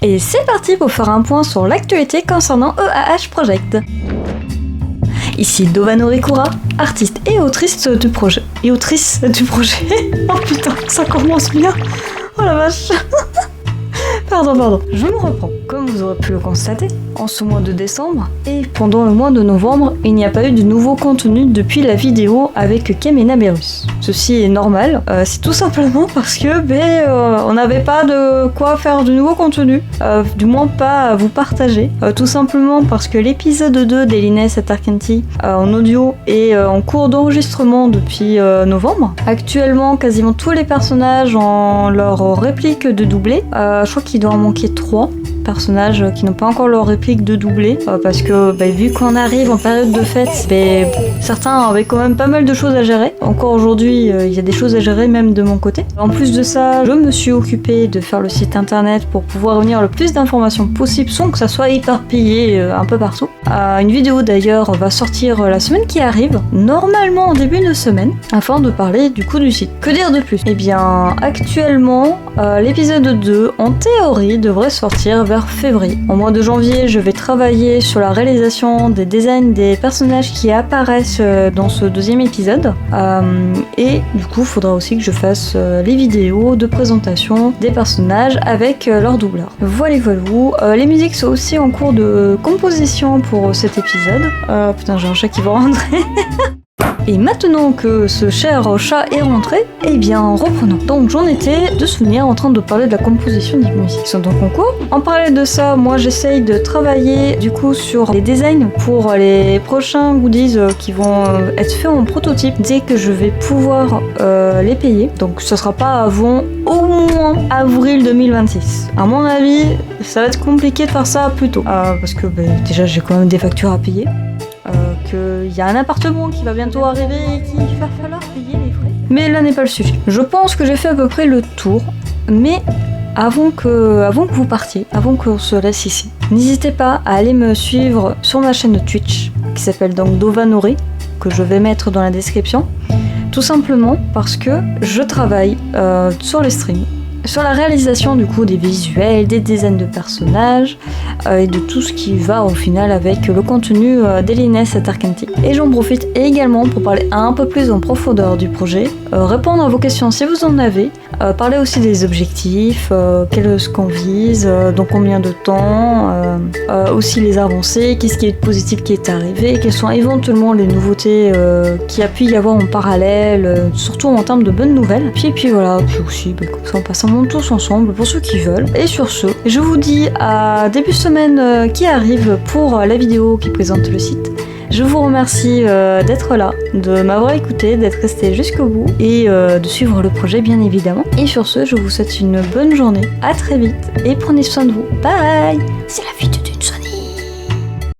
Et c'est parti pour faire un point sur l'actualité concernant EAH Project. Ici Dovanori Kura, artiste et autrice du projet. Oh putain, ça commence bien. Oh la vache. Pardon, je me reprends. Comme vous aurez pu le constater, en ce mois de décembre et pendant le mois de novembre, il n'y a pas eu de nouveau contenu depuis la vidéo avec Kemena Berus. Ceci est normal, c'est tout simplement parce que on n'avait pas de quoi faire de nouveau contenu, du moins pas à vous partager, tout simplement parce que l'épisode 2 d'Elines at Arcanti en audio est en cours d'enregistrement depuis novembre. Actuellement, quasiment tous les personnages ont leur réplique de doublé, je crois qu'il doit en manquer 3 personnages qui n'ont pas encore leur réplique de doublé parce que vu qu'on arrive en période de fête, certains avaient quand même pas mal de choses à gérer. Encore aujourd'hui, il y a des choses à gérer même de mon côté. En plus de ça, je me suis occupée de faire le site internet pour pouvoir réunir le plus d'informations possible sans que ça soit éparpillé un peu partout. Une vidéo d'ailleurs va sortir la semaine qui arrive, normalement en début de semaine, afin de parler du coup du site. Que dire de plus ? Eh bien, actuellement, l'épisode 2, en théorie, devrait sortir vers février. Au mois de janvier, je vais travailler sur la réalisation des designs des personnages qui apparaissent dans ce deuxième épisode. Et du coup, il faudra aussi que je fasse les vidéos de présentation des personnages avec leur doubleur. Voilà. Les musiques sont aussi en cours de composition pour cet épisode. Putain, j'ai un chat qui va rentrer. Et maintenant que ce cher chat est rentré, eh bien reprenons. Donc j'en étais de souvenir en train de parler de la composition des musiques qui sont en concours. En parallèle de ça, moi j'essaye de travailler du coup sur les designs pour les prochains goodies qui vont être faits en prototype dès que je vais pouvoir les payer. Donc ce sera pas avant au moins avril 2026. À mon avis, ça va être compliqué de faire ça plus tôt. Parce que déjà j'ai quand même des factures à payer. Qu'il y a un appartement qui va bientôt arriver et qu'il va falloir payer les frais. Mais là n'est pas le sujet. Je pense que j'ai fait à peu près le tour, mais avant que vous partiez, avant qu'on se laisse ici, n'hésitez pas à aller me suivre sur ma chaîne de Twitch, qui s'appelle donc Dovanori, que je vais mettre dans la description, tout simplement parce que je travaille sur les streams, sur la réalisation du coup des visuels, des designs de personnages et de tout ce qui va au final avec le contenu d'Elines at Arcanti. Et j'en profite également pour parler un peu plus en profondeur du projet, répondre à vos questions si vous en avez, parler aussi des objectifs, ce qu'on vise, dans combien de temps, aussi les avancées, qu'est-ce qui est positif qui est arrivé, quelles sont éventuellement les nouveautés qu'il y a pu y avoir en parallèle, surtout en termes de bonnes nouvelles. Puis voilà, puis aussi comme ça on passe un moment tous ensemble pour ceux qui veulent. Et sur ce, je vous dis à début semaine qui arrive pour la vidéo qui présente le site. Je vous remercie d'être là, de m'avoir écouté, d'être resté jusqu'au bout et de suivre le projet bien évidemment. Et sur ce, je vous souhaite une bonne journée, à très vite et prenez soin de vous. Bye. C'est la vie d'une sonne.